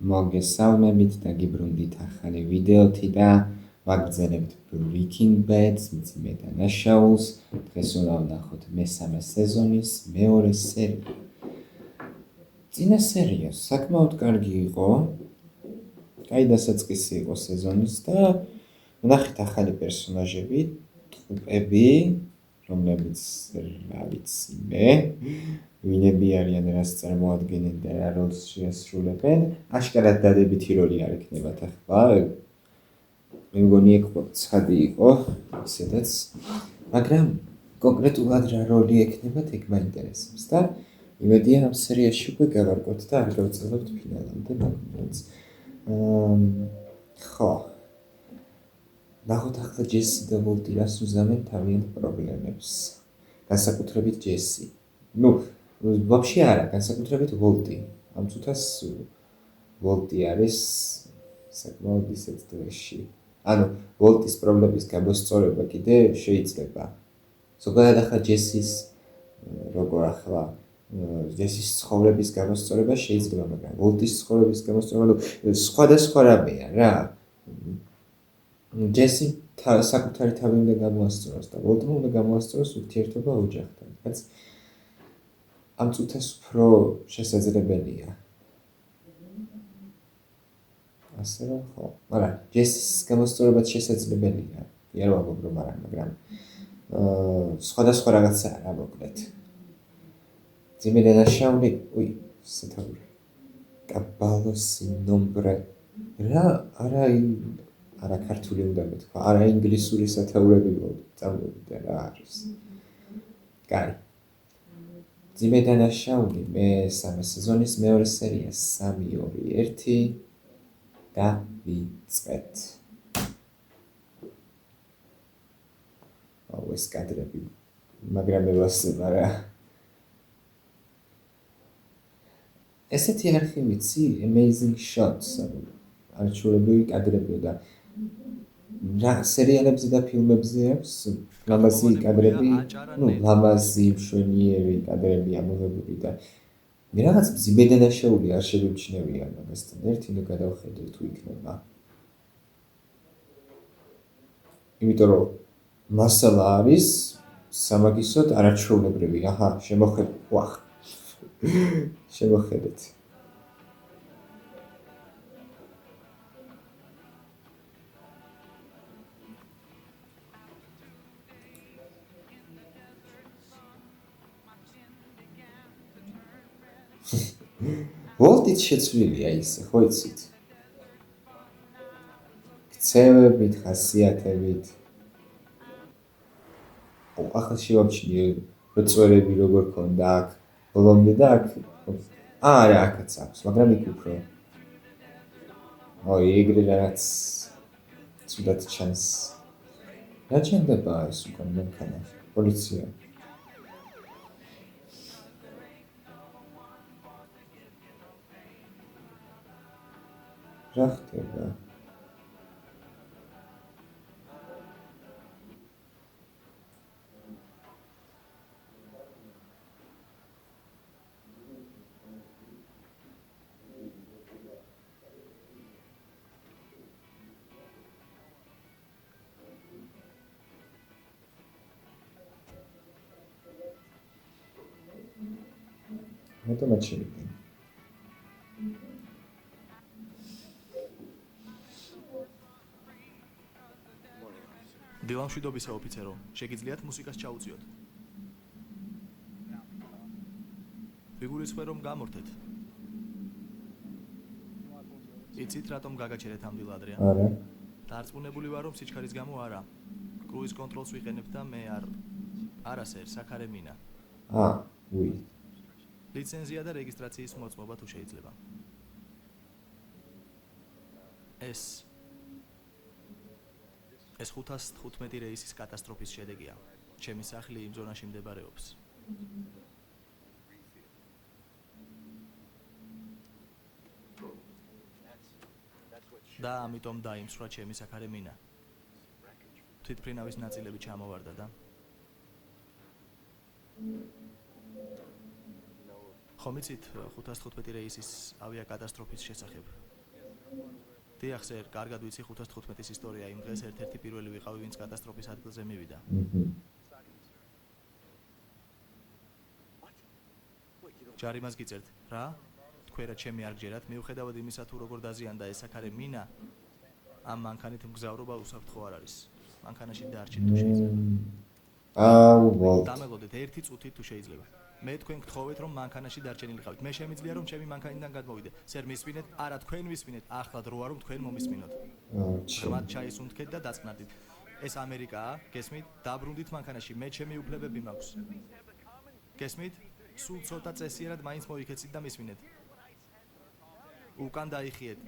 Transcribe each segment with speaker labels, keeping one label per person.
Speaker 1: მოგესალმებით და გიბრუნდით ახალი ვიდეოთი და ვაგრძელებთ Breaking Bad's მძიმე დანაშაულს. დღეს უნდა ვნახოთ მესამე სეზონის მეორე სერია. წინა სერია საკმაოდ კარგი იყო. კაი დასაწყისი იყო სეზონის და ვნახეთ ახალი პერსონაჟები, ტყუპები, რომლებიც რა ვიცი მე, ვინები არიან, რას წარმოადგენენ და რა როლს შეასრულებენ. აშკარად დადებითი როლი არ ექნებათ ახლა. მე მგონი ეგ ცხადი იყო, ისედაც. მაგრამ კონკრეტულად რა როლი ექნებათ, ეგ მაინტერესებს და იმედია ამ სერიაში უკვე გავარკვევთ და არ გავწევთ ფინალამდე მაგალითად. ხო. ნახოთ ახლა ჯესი და ვოლტი რას უზამენ თავიანთ პრობლემებს. განსაკუთრებით ჯესი. вообще არა, განსაკუთრებით ვოლტი. ამ წუთას ვოლტი არის საკმაოდ ისეთ დღეში. ანუ ვოლტის პრობლემის გამოსწორება კიდე შეიძლება. ზოგადად ახლა ჯესის როგორ ახლა ჯესის ცხოვრების გამოსწორება შეიძლება, მაგრამ ვოლტის ცხოვრების გამოსწორება სხვადასხვა რამეა რა. ჯესი საკუთარი თავი უნდა გამოასწოროს და ვოლტმა უნდა გამოასწოროს ურთიერთობა ოჯახთან. რაც ამ წუთას უფრო შესაძლებელია. ასე რომ ხო, მაგრამ ჯესის გამოსწორებაც შესაძლებელია. კი არ ვამბობ რომ არა, მაგრამ სხვადასხვა რაღაცა არა მოკლედ. მძიმე დანაშაული, სათაური. კაბალო სინომბრე. რა არა ქართული უნდა მეთქვა, არა ინგლისური სათაურები წამოვიდა რა არის. კაი. მძიმე დანაშაული მესამე სეზონის მეორე სერია 3-2-1 და ვიწყებთ. ეს კადრები, მაგრამ ევასება რა. ესეთი არხი ვიცი, amazing shots, არჩეულებული კადრებია და რა სერიალებზე და ფილმებზე აქვს ლამაზი კადრები, ლამაზი მშვენიერი კადრები ამოღებული და მე რაღაც მძიმე დანაშაული არ შემიმჩნევია მაგასთან ერთი და გადავხედე თუ იქნება. იმიტომ რომ მასალა არის სამაგისოდ არაჩვეულებრივი. შემოხედეთ. შემოხედეთ. ვოლტიც შეცვლილია ისე, ხო იცით? ქცევებით, ხასიათებით. ახლა შევამჩნიე რწვერები როგორ ქონდა აქ, ბოლომდე და აქ. არა, აქაც აქვს, მაგრამ იქ უფრო. ეგრე რაღაც ცუდად ჩანს. რა ჩანდება ეს უკან მანქანა? პოლიცია. რა ხდება? რატომაც შევიდა?
Speaker 2: დილამშვიდობისა ოფიცერო, შეგიძლიათ მუსიკას ჩაუწიოთ? ვიგულისხმევ რომ გამორთეთ. იცით რატომ გაგაჩერეთ ამ დილადრე?
Speaker 1: არა.
Speaker 2: დარწმუნებული ვარ რომ სიჩქარის გამო არა. კრუიზ კონტროლს ვიყენებ და მე არასერ საქარე მინა. ლიცენზია და რეგისტრაციის მოწმობა თუ შეიძლება. ეს 515 რეისის კატასტროფის შედეგია. ჩემი სახლი იმ ზონაში მდებარეობს. და ამიტომ დაიმსხვრა ჩემი საქარე მინა. თვითმფრინავის ნაწილები ჩამოვარდა და ხომ იცით 515 რეისის ავიაკატასტროფის შესახებ? დიახ, სერ, კარგად ვიცი 515-ის ისტორია. იმ დღეს ერთ-ერთი პირველი ვიყავი, ვინც კატასტროფის ადგილზე მივიდა. ჯარიმას გიწერთ, რა? თქვენ რა ჩემი არ გჯერათ, მიუხედავად იმისა თუ როგორ დაზიანდა ეს აქარე მინა, ამ მანქანით მგზავრობა უსაფრთხო არ არის. მანქანაში დარჩით თუ შეიძლება. დამელოდეთ ერთი წუთით თუ შეიძლება. მე თქვენ გთხოვეთ რომ მანქანაში დარჩენილიყავით. მე შემიძლია რომ ჩემი მანქანიდან გადმოვიდე. სერ მისვინეთ, არა თქვენ ვისვინეთ, ახლად როა რომ თქვენ მომისმინოთ. ხმად ჩაის უნთქეთ და დაწყნარდით. ეს ამერიკაა, გესმით? დაბრუნდით მანქანაში, მე ჩემი უფლებები მაქვს. გესმით? სულ ცოტა წესიერად მაინც მოიქეცით და მისვინეთ. უკან დაიხიეთ.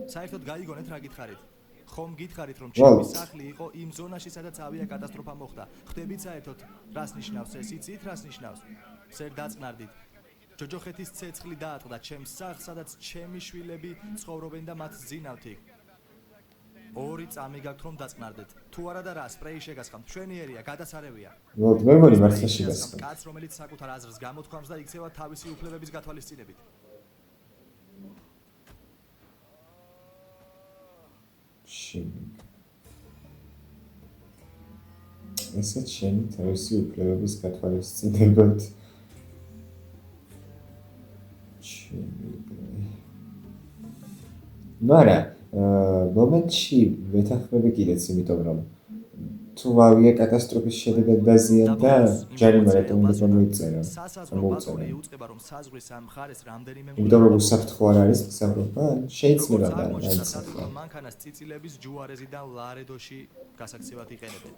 Speaker 2: საერთოდ გაიგონეთ რა გითხარით. ხომ გითხარით რომ ჩემი სახლი იყო იმ ზონაში, სადაც ავიაკატასტროფა მოხდა. ხვდებით საერთოდ რას ნიშნავს ეს? იცით რას ნიშნავს? სერ დაწყნარდით. ჯოჯოხეთის ცეცხლი დაატყდა ჩემს სახლს, სადაც ჩემი შვილები ცხოვრობენ და მათ ზინავთ იქ. 2 წამი გაქვთ რომ დაწყნარდეთ. თუ არა და რა, სპრეი შეგასხამთ. მშვენიერია, გადასარევია.
Speaker 1: მე მგონი მართლა შეგასხამთ.
Speaker 2: კაცს, რომელიც საკუთარ აზრს გამოთქვამს და იქცევა თავისი უფლებების გათვალისწინებით.
Speaker 1: ესეც შენი თავისი უფლებების გათვალისწინებით. მარა მომენტში ვეთანხმები კიდეც, იმიტომ რომ თუ ავიაკატასტროფის შედეგად დაზიანდა, ჯარიმა რატომ უნდა გამოიწერა?
Speaker 2: სასაზღვრო იუწყება რომ საზღვრის ამ მხარეს რამდენიმე
Speaker 1: იმიტომ რომ უსაფრთხო არ არის მგზავრობა, შეიძლება
Speaker 2: და მანქანას წიწილების ჯუარეზიდან ლარედოში გასაქცევად იყენებენ.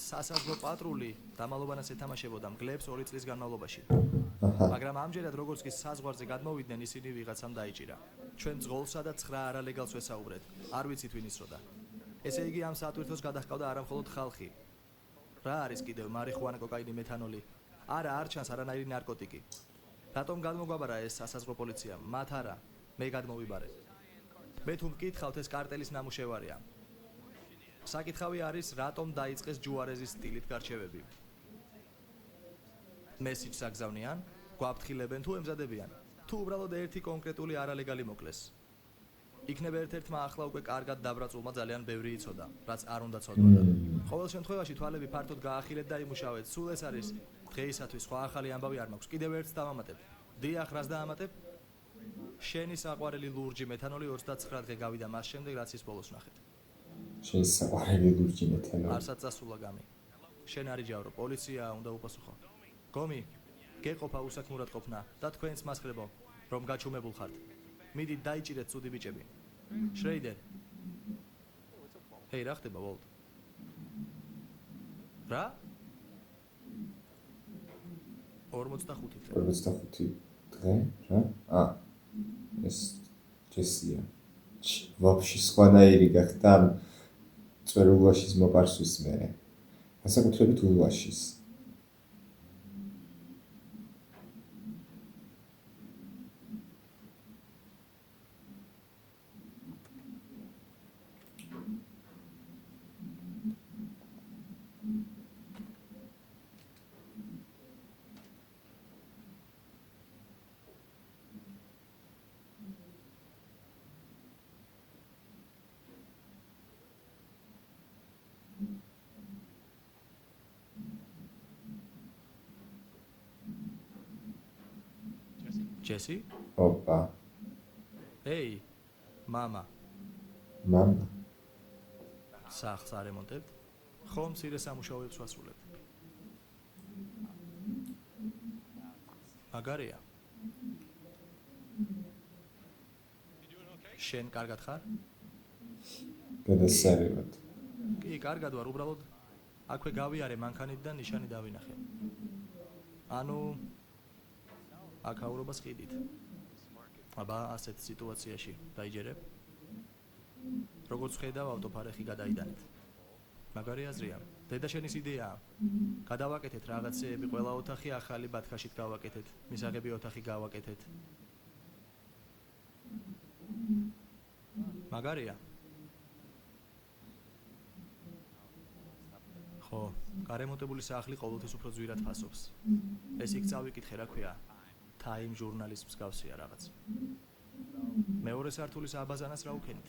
Speaker 2: სასაზღვრო პატრული დამალობანას ეთამაშებოდა მგლებს 2 წლის განმავლობაში. მაგრამ ამჯერად როგორც კი საზღვარზე გადმოვიდნენ, ისინი ვიღაცამ დაიჭირა. ჩვენ ძღოლსა და 9 არალეგალს ვესაუბრეთ. არ ვიცით ვინ ისროდა. ესე იგი ამ სატვირთოს გადაჰყავდა არა მხოლოდ ხალხი. რა არის კიდევ მარიხუანა, კოკაინი, მეთანოლი? არა, არ ჩანს არანაირი ნარკოტიკი. რატომ გადმოგვაბარა ეს სასაზღვრო პოლიცია? მათ არა, მე გადმოვიბარე. მე თუ მკითხავთ, ეს კარტელის ნამუშევარია. საკითხავი არის, რატომ დაიწყეს ჯუარეზის სტილით გარჩევები. მესიჯს აგზავნიან, გვაფრთხილებენ თუ ემზადებიან, თუ უბრალოდ ერთი კონკრეტული არალეგალი მოკლეს. იქნება ერთ-ერთმა ახლა უკვე კარგად დაბრაწულმა ძალიან ბევრი იცოდა, რაც არ უნდა ცოდვოდა. ყოველ შემთხვევაში თვალები ფართოდ გაახილეთ და იმუშავეთ. სულ ეს არის დღეისათვის, სხვა ახალი ამბავი არ მაქვს. კიდევ ერთს დავამატებ. დიახ, რას დაამატებ? შენი საყვარელი ლურჯი მეთანოლი 29 დღე გავიდა მას შემდეგ, რაც ის ბოლოს ნახეთ.
Speaker 1: შენი საყვარელი ლურჯი მეთანოლი.
Speaker 2: არსად წასულა გამი. შენ არის ჯავრო, პოლიცია უნდა უპასუხო. გომი, გეყოფა უსაქმურად ყოფნა და თქვენს მასხრებო, რომ გაჩუმებულ ხართ. მიდით დაიჭირეთ ცუდი ბიჭები. შრეიდერ. ჰეი, რა ხდება, ვოლტ? რა? 45 დღე.
Speaker 1: 45 დღე, რა? ეს ჯესია. ვაფშე სხვანაირი გახდა წვერულაშის მოპარსვის მერე. განსაკუთრებით ულვაშის.
Speaker 2: ჯესი?
Speaker 1: ოპა.
Speaker 2: ჰეი, მამა.
Speaker 1: მამა.
Speaker 2: სახლს არემონტებთ? ხომ მცირე სამუშაოებს ვასრულებთ? მაგარია. შენ კარგად ხარ?
Speaker 1: გადასარევად.
Speaker 2: კი, კარგად ვარ, უბრალოდ აქვე გავიარე მანქანით და ნიშანი დავინახე. ანუ აკაურობას ყიდით. აბა, ასეთ სიტუაციაში დაიჯერებ? როგორც ხედავ, ავტოფარეხი გადაიდანეთ. მაგარი აზრია. დედა შენის იდეაა. გადავაკეთეთ რაღაცეები, ყველა ოთახი ახალი ბათქაშით გავაკეთეთ, მისაღები ოთახი გავაკეთეთ. მაგარია. ხო, გარემონტებული სახლი ყოველთვის უფრო ძვირად ფასობს. ეს იქ წავიკითხე, რა ქვია. Time ჟურნალის მსგავსია რაღაც. მეორე სართულის აბაზანას რა უქენით?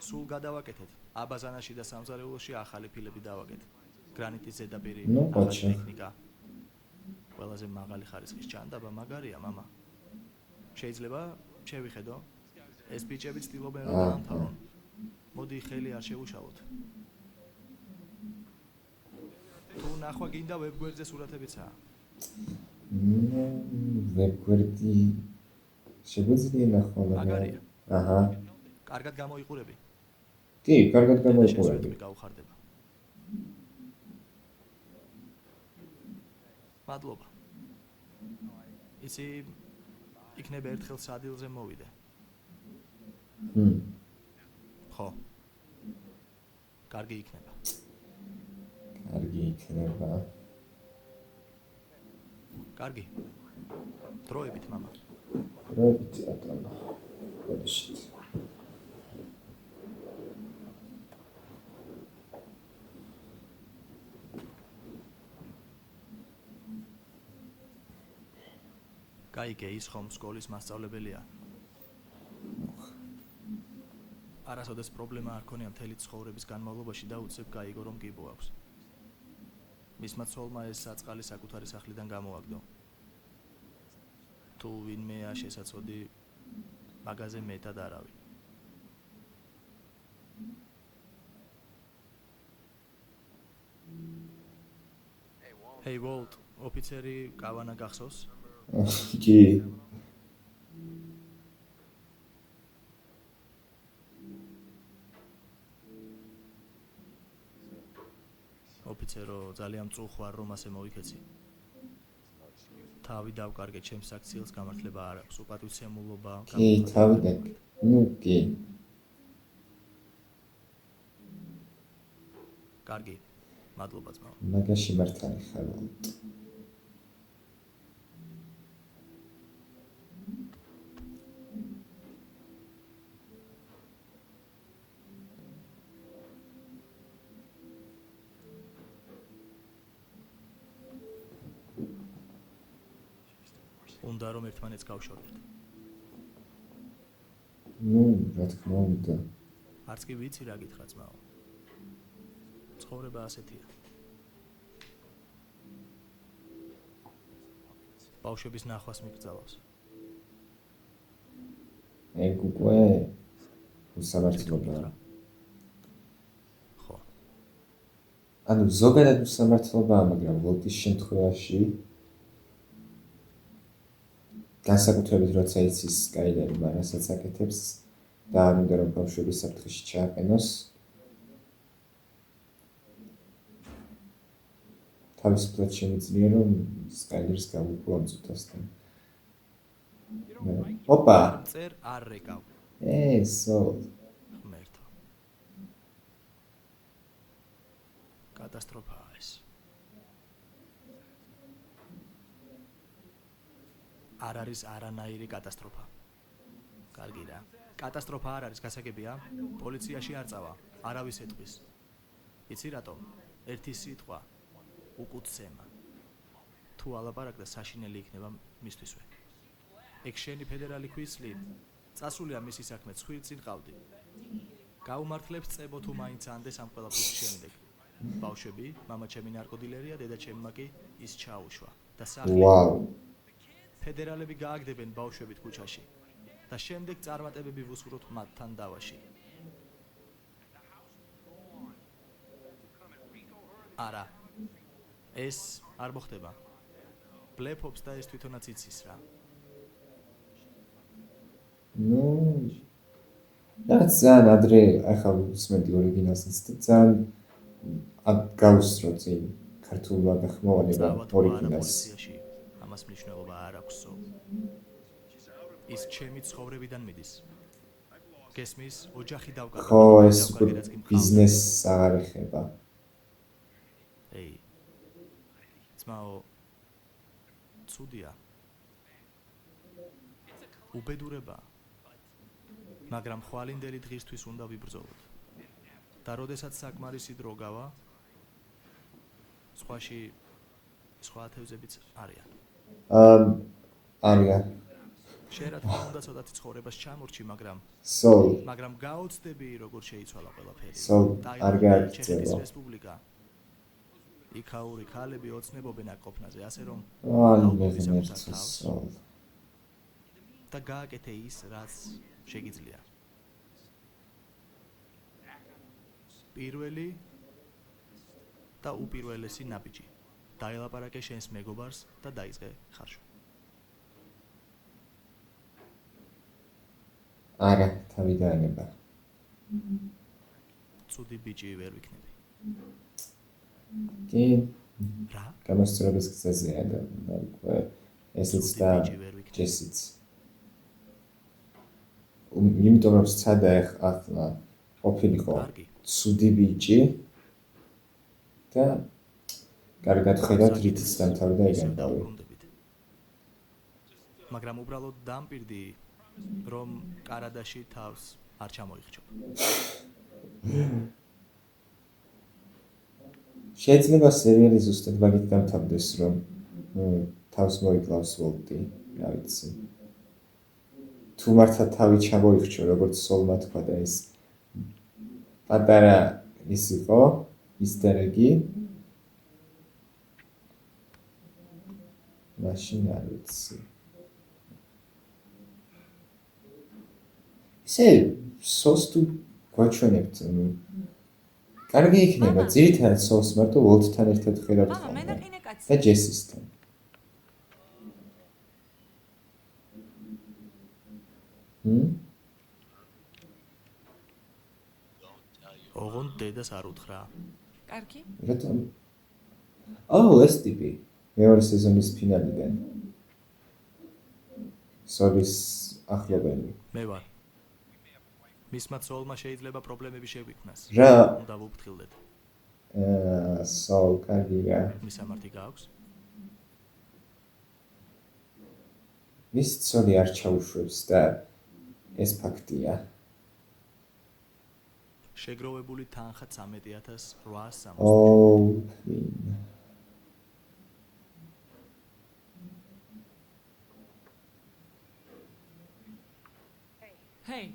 Speaker 2: სულ გადავაკეთეთ. აბაზანაში და სამზარეულოში ახალი ფილები დავაკეთეთ. გრანიტის ზედაპირი, ახალი ტექნიკა. ყველაზე მაღალი ხარისხის ჩანდაბა მაგარია, მამა. შეიძლება შევიხედო? ეს ბიჭები ცდილობენ რომ დაამთავრონ. მოდი ხელი არ შევუშავოთ. თუ ნახვა გინდა ვებგვერდზე სურათებიცაა.
Speaker 1: ვებგვერდი შეგვიძლია ნახვა,
Speaker 2: მაგარია.
Speaker 1: აჰა.
Speaker 2: კარგად გამოიყურები.
Speaker 1: კი, კარგად გამოიყურები.
Speaker 2: გაუხარდება. მადლობა. იცი იქნება ერთხელ სადილზე მოვიდე. ხო. კარგი იქნება.
Speaker 1: კარგი იქნება.
Speaker 2: კარგი. დროებით, მამა.
Speaker 1: დროებით, ბატონო. გოდიშით. კაიგე ის ხომ სკოლის მასწავლებელია. არასოდეს პრობლემა არ ქონია მთელი ცხოვრების განმავლობაში და უცებ კაიგო რომ კიბო აქვს. მისმა ცოლმა ეს საწყალი საკუთარი სახლიდან გამოაგდო. თუ ვინმეა შესაძლოდი მაგაზე მეტად არავინ. Hey Walt, ოფიცერი კავანა გახსოვს? კი.
Speaker 2: ოფიცერო, ძალიან მწუხვარ რომ ასე მოვიქეცი. თავი დავკარგე, ჩემს აქციელს გამართლება არ აქვს, უპატივცემულობა.
Speaker 1: კი, თავი და კი.
Speaker 2: კარგი. მადლობა ძმაო.
Speaker 1: მაგაში მართალი ხარ.
Speaker 2: უნდა რომ ერთმანეთს გავშორდეთ.
Speaker 1: რა თქმა უნდა.
Speaker 2: არც კი ვიცი რა გითხრა ძმაო. ცხოვრება ასეთია. ბავშვების ნახვას მიგრძალავს.
Speaker 1: ეგ უკვე უსამართლობაა.
Speaker 2: ხო.
Speaker 1: ანუ ზოგადად უსამართლობაა, მაგრამ ვოლტის შემთხვევაში განსაკუთრებით როცა იცის სკაილერი მარასაც აკეთებს და არ უნდა რომ ბავშვები საფრთხეში ჩააყენოს, თავისუფლად შემიძლია რომ სკაილერს გავუკლო ამ წუთასთან. ოპა!
Speaker 2: წერ არ რეკავ.
Speaker 1: ესო.
Speaker 2: ღმერთო. კატასტროფაა ეს. არ არის არანაირი კატასტროფა. კარგი რა. კატასტროფა არ არის, გასაგებია? პოლიციაში არ წავა, არავის ეტყვის. იცი რატომ? ერთი სიტყვა. უკუცემა. თუ ალაპარაკდა საშინელი იქნება მისთვისვე. ეგ შენი ფედერალი ქვისლი, წასულია მისი საქმე, ცხვირწინ ყავდი. გაუმართლებს წებო თუ მაინც ანდეს ამ ყველაფრის შემდეგ. ბავშვები, მამა ჩემი ნარკოდილერია, დედა ჩემმა კი ის ჩაუშვა და სახლი.
Speaker 1: ვაუ.
Speaker 2: ფედერალები გააგდებენ ბავშვებით ქუჩაში და შემდეგ წარმატებები ვუსურვოთ მათთან დავაში. არა. ეს არ მოხდება. ბლეფობს და ეს თვითონაც იცის რა.
Speaker 1: რაც ძალიან ადრე, ახლა ვუსმენდი ორიგინალსაც და ძალიან გავუსწრო წინ ქართულმა გახმოვანება ორიგინალს.
Speaker 2: ამას მნიშვნელობა არ აქვს. ის ჩემი ცხოვრებიდან მიდის. გესმის, ოჯახი დავკარგე.
Speaker 1: ხო, ეს ბიზნესს აღარ ეხება.
Speaker 2: ეი. ძმაო, ცუდია. უბედურება. მაგრამ ხვალინდელი დღისთვის უნდა ვიბრძოლოთ. და როდესაც საკმარისი დრო გავა, სხვა ათევზებიც არიან.
Speaker 1: არია.
Speaker 2: შენ რა თქმა უნდა ცოტათი ცხოვრებას ჩამორჩი,
Speaker 1: Soul.
Speaker 2: მაგრამ გაოცდები როგორ შეიცვალა ყველაფერი.
Speaker 1: არ გააგრძელა.
Speaker 2: ჩეხეთის რესპუბლიკა. იქაური ქალები ოცნებობენ აქ ყოფნაზე, ასე რომ
Speaker 1: Soul.
Speaker 2: და გააკეთე ის, რაც შეგიძლია. პირველი და უპირველესი ნაბიჯი. დაელაპარაკე შენს მეგობარს და დაიწყე ხარშვა.
Speaker 1: არა, თავი დაანება.
Speaker 2: ცუდი ბიჭი ვერ ვიქნები.
Speaker 1: კი,
Speaker 2: რა?
Speaker 1: გამოსწორების გზაზეა და ესეც და ჯესიც. იმიტომ რომ სცადა ახლა ყოფილიყო ცუდი ბიჭი და კარგად ხედავთ რითიც დამთავრდა იგანდავი.
Speaker 2: მაგრამ უბრალოდ დამპირდი რომ კარადაში თავს არ ჩამოიხჩო.
Speaker 1: შეიძლება სერიალი ზუსტად მაგით დამთავრდეს, რომ თავს მოიკლავს ვოლტი, რა ვიცი. თუ მართლა თავი ჩამოიხჩო, როგორც სოლმა თქვა და ეს პატარა ის იყო, ისტერეგი. მაშინ არ ვიცი. ესე სოს თუ გვაჩვენებთ, კარგი იქნება, ძირითადად სოს მარტო ვოლტთან ერთად ხედავთ ხოლმე და ჯესისთან.
Speaker 2: ოღონდ დედას არ უთხრა.
Speaker 3: კარგი?
Speaker 1: რატომ? ეს ტიპი მეორე სეზონის ფინალიდან. სოლის ახლობელი.
Speaker 2: მე ვარ. მისმა სოლმა შეიძლება პრობლემები შეგვიქმნას.
Speaker 1: რა?
Speaker 2: უნდა ვუფრთხილდეთ.
Speaker 1: სოლ კარგია.
Speaker 2: მისამართი გაქვს?
Speaker 1: მის სოლი არ ჩაუშვებს და ეს ფაქტია.
Speaker 2: შეგროვებული თანხა 13,860.
Speaker 3: ჰეი.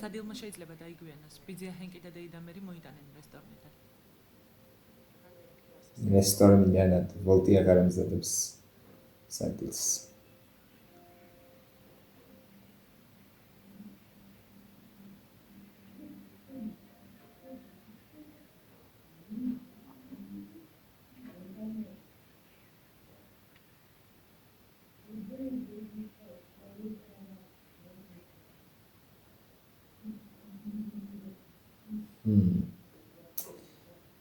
Speaker 3: სადილმა შეიძლება დაიგვიანოს. ბიძია ჰენკი და დეიდა მერი მოიტანენ რესტორნიდან.
Speaker 1: რესტორნიდან ვოლტი აღარ ამზადებს სადილს.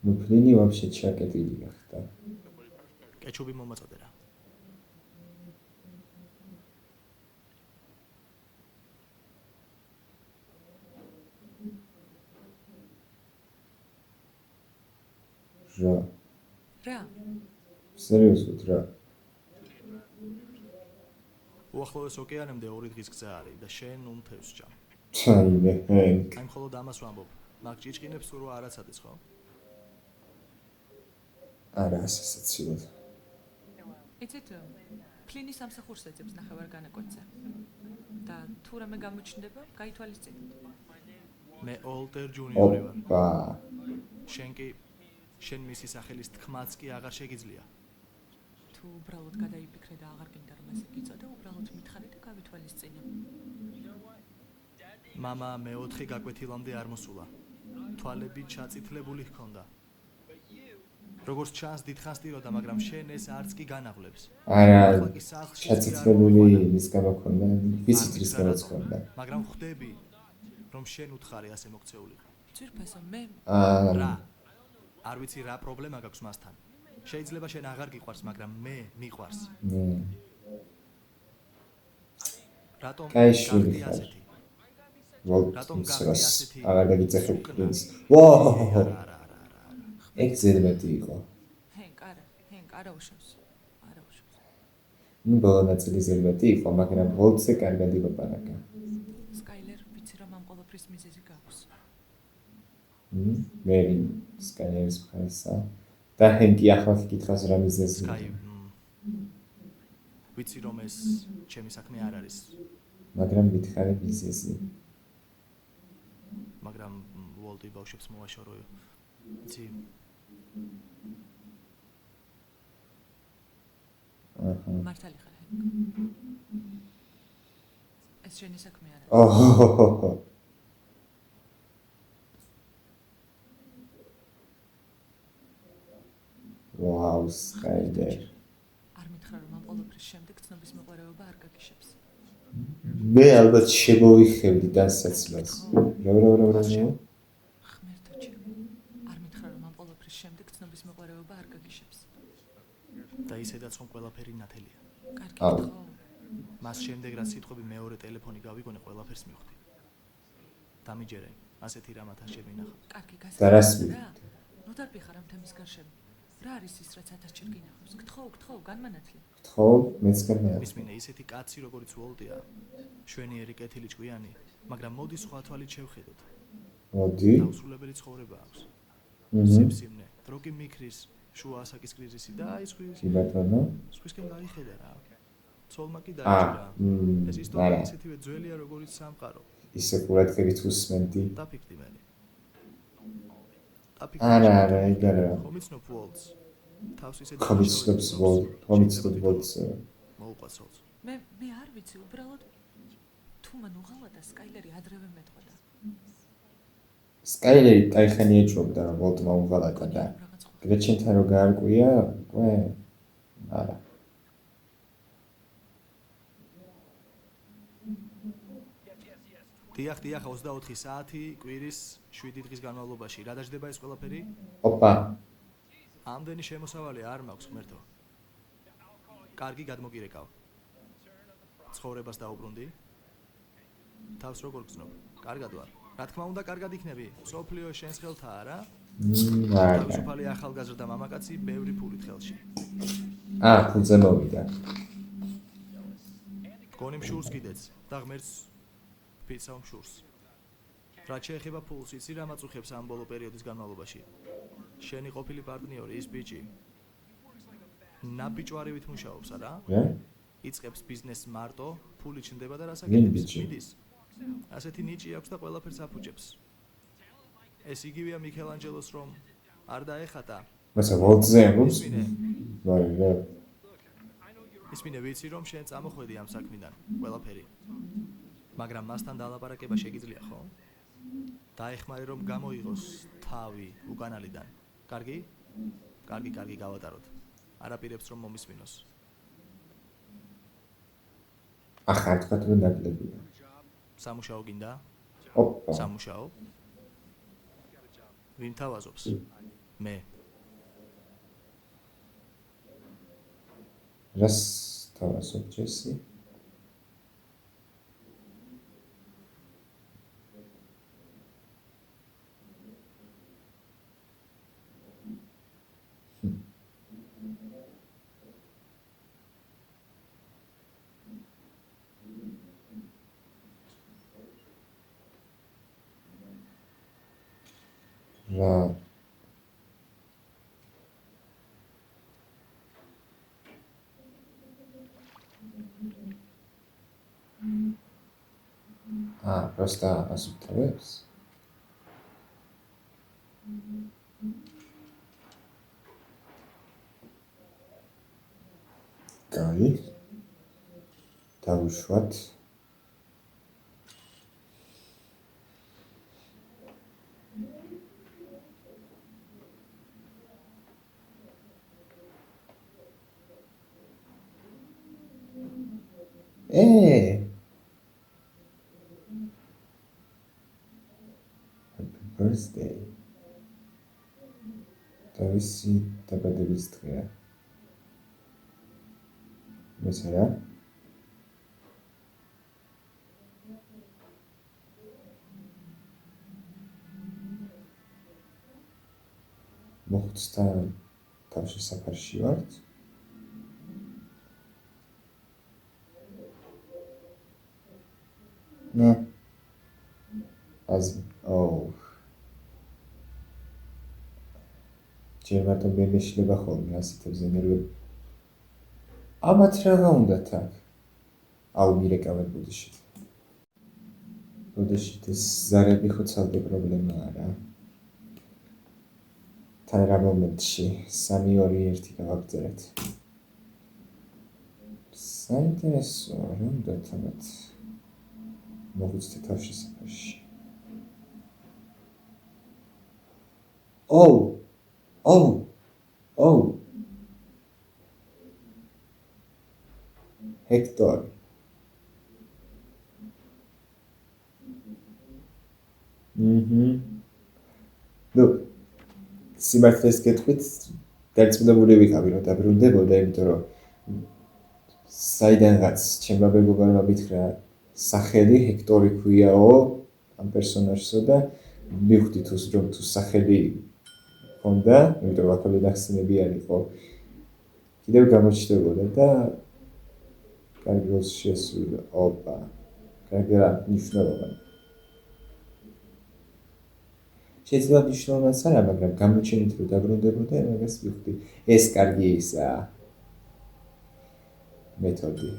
Speaker 1: Ну, плини вообще ჩაკეტილი გახდა.
Speaker 2: კეჩუბი მომაწოდე რა.
Speaker 3: რა?
Speaker 1: სერიოზულად რა?
Speaker 2: უახლოეს ოკეანემდე 2 დღის გზა არის და შენ უმთევს ჭამ.
Speaker 1: ჩაიმე, ჰენკ.
Speaker 2: აი მხოლოდ ამას ვამბობ. მაგ ჭიჭკინებს სულ არაცადეს ხო?
Speaker 1: არა, ასეცილად.
Speaker 3: იცით, ფლინი სამსახურს ეძებს ნახევარ განაკვეთზე. და თუ რამე გამოჩნდება, გაითვალისწინოთ.
Speaker 2: მე ოლტერ ჯუნიორი ვარ.
Speaker 1: ოპა.
Speaker 2: შენ მისი სახელის თქმაც კი აღარ შეგიძლია.
Speaker 3: თუ უბრალოდ გადაიფიქრე და აღარ გინდა რომ ესე გიწოდე, უბრალოდ მითხარი და გავითვალისწინე.
Speaker 2: მამა მე-4 გაკვეთილამდე არ მოსულა. თვალები ჩაწითლებული ჰქონდა. როგორც ჩანს, დიდხანს ტიროდა, მაგრამ შენ ეს არც კი განავლებს.
Speaker 1: არა, ჩაწითლებული ის გამოქონდა, ვიცით რის გამოც ხონდა.
Speaker 2: მაგრამ ხვდები, რომ შენ უთხარი ასე მოქცეულიყო.
Speaker 3: ძვირფასო, მე
Speaker 2: რა? არ ვიცი რა პრობლემა გაქვს მასთან. შეიძლება შენ აღარ გიყვარს, მაგრამ მე მიყვარს. რატომ გახდი ასეთი?
Speaker 1: ვოლტს აღარ დაგიწეხებ პრინც. ვაუ! ეგ ზედმეტი იყო.
Speaker 3: ჰენკ, არა უშავს.
Speaker 1: ნუ ბოლო ნაწილი ზედმეტი იყო, მაგრამ ვოლტზე კარგად ილაპარაკა.
Speaker 3: სკაილერ, ვიცი რომ ამ ყოველფრის მიზეზი გაქვს.
Speaker 1: მერი სკაილერის მხარესა და ჰენკი ახლა გითხავს რა მიზეზია.
Speaker 2: ვიცი რომ ეს ჩემი საქმე არ არის,
Speaker 1: მაგრამ გითხარი ბიზნესი.
Speaker 2: მაგრამ ვოლტი ბავშვებს მოვაშოროო. იცი,
Speaker 3: მართალი ხარ, ჰენკ. ეს შენი საქმე არ არის.
Speaker 1: ოჰოჰოჰო. ვაუ, სკაილერ.
Speaker 3: არ მითხრა რომ ამ ყველაფრის შემდეგ ცნობის მოყარეობა არ გაგიშებს.
Speaker 1: მე ალბათ შემოვიხევდი დასაცმელს. რა.
Speaker 3: ხმერთო ჩემო. არ მითხრა რომ ამ ყველაფრის შემდეგ ცნობის მოყარეობა არ გაგიშებს.
Speaker 2: და ისედაც რომ ყველაფერი ნათელია.
Speaker 3: კარგი
Speaker 1: აუ.
Speaker 3: ხო?
Speaker 2: მას შემდეგ რაც სიტყვები მეორე ტელეფონი გავიგონე, ყველაფერს მივხვდი. დამიჯერე, ასეთი რამათა შემინახა.
Speaker 3: კარგი
Speaker 1: და რას
Speaker 3: გასაგებია რა?
Speaker 1: მივხვდი?
Speaker 3: ნუ დარბიხარ ამ თემის გარშემო. რა არის ის რაც 1000-ჯერ გინახავს? გთხოვ, განმანათლე.
Speaker 1: ხო, მეც გამეა.
Speaker 2: მისმინე ისეთი კაცი როგორიც ვოლტია, შვენიერი კეთილი ჭკვიანი, მაგრამ მოდი სხვა თვალით შევხედოთ.
Speaker 1: მოდი.
Speaker 2: დაუსრულებელი ცხოვრება აქვს.
Speaker 1: Mhm.
Speaker 2: სიმსივნე, დრო კი მიქრის, შუა ასაკის კრიზისი და აი სხვის
Speaker 1: კი ბატონო.
Speaker 2: სხვისკენ გაიხედა რა. ცოლმა კი დაიჭირა. ეს ისტორია
Speaker 1: არა.
Speaker 2: ისეთივე ძველია როგორც სამყარო.
Speaker 1: ისე ყურადღებით უსმენდი.
Speaker 2: დაფიქრდი მე.
Speaker 1: არა, იგარა.
Speaker 2: ხომ იცნობ ვოლტს? თავს ისე
Speaker 1: კომიცნობს ვოლტს.
Speaker 2: მოუყვასოთ.
Speaker 3: მე არ ვიცი, უბრალოდ თუ მან უღალა და სკაილერი ადრევე მეტყოდა.
Speaker 1: სკაილერი ტაიხანი ეჭვობდა რომ ვოლტმა უღალატა და გრეჩენთან რო გაარკვია, უკვე არა.
Speaker 2: დიახ, 24 საათი კვირის 7 დღის განმავლობაში. რა დაждდება ეს ყველაფერი?
Speaker 1: ოპა.
Speaker 2: ამდენი შემოსავალი არ მაქვს, ღმერთო. კარგი გადმოგირეკავ. ცხოვრებას დაუბრუნდი. თავს როგორ გზნობ? კარგად ვარ. რა თქმა უნდა, კარგად იქნები. სოფლიო შენს ხელთაა რა?
Speaker 1: არა.
Speaker 2: თავისუფალი ახალგაზრდა მამაკაცი, ბევრი ფულით ხელში.
Speaker 1: ფულზე მოვიდა.
Speaker 2: გონი მშურს კიდეც და ღმერთს ფიცავ მშურს. რაც შეეხება ფულს, იცი რა მაწუხებს ამ ბოლო პერიოდის განმავლობაში? შენი ყოფილი პარტნიორი, ის ბიჭი. ნაბიჭვარივით მუშაობს, არა?
Speaker 1: რა?
Speaker 2: იწყებს ბიზნესს მარტო, ფული ჩნდება და
Speaker 1: ვინ
Speaker 2: რასაკეთებს?
Speaker 1: ბიჭი?
Speaker 2: მიდის. ასეთი ნიჭი აქვს და ყველაფერს აფუჭებს. ეს იგივეა მიქელანჯელოს რომ არ დაეხატა.
Speaker 1: მასა ვოლტზე ამბობს?
Speaker 2: ისმინე,
Speaker 1: რა.
Speaker 2: ისმინე ვიცი რომ შენ წამოხვედი ამ საქმიდან, ყველაფერი. მაგრამ მასთან დალაპარაკება შეგიძლია, ხო? დაეხმარე რომ გამოიღოს თავი უკანალიდან. კარგი? კარგი გავატაროთ. არაპირებს რომ მომისმინოს.
Speaker 1: ახლა თქვა რომ ნაკლებია.
Speaker 2: სამუშაო გინდა?
Speaker 1: ოპა.
Speaker 2: სამუშაო? ვინ თავაზობს? მე.
Speaker 1: რას თავაზობ ჯესი? რა просто ასუფთავებს? კაი. დავუშვათ. Happy birthday. თავისი დაბადების დღეა. მესარა? მოხუცთან თავში საფარში ვართ? Ne? ჯერ მარტო მე მეშლება ხოლმე ასეთებზე ნერვები. ამათ რაღა უნდათ აქ? აუ მირეკავენ ბუდიშით. ბუდიშით ეს ზარები ხო ცალკე პრობლემაა რა. თან რა მომენტში 3-2-1 გავაგზავნეთ. საინტერესოა რა უნდათ ამათ მოგვიწდეთ თავში საფერში. Oh! Hector. Look, სიმართლეს გეტყვით, დარწმუნებული ვიყავი, რომ დაბრუნდებოდა, იმიტომ რომ საიდანღაც ჩემმა მეგობარმა მითხრა სახელი ჰექტორი ქვიაო ამ პერსონაჟსო და მივხვდი რომ თუ სახელი ჰქონდა, იმიტომ რომ აქამდე ნახსენები არ იყო. კიდევ გამოჩნდებოდა და კარგი როლს შეასრულა. ოპა. კარგი რა მნიშვნელობა. შეიძლება მნიშვნელოვანს არა, მაგრამ გამოჩენით რომ დაბრუნდებოდა, მაგას ვიხდი. ეს კარგი ისაა. მეთოდი.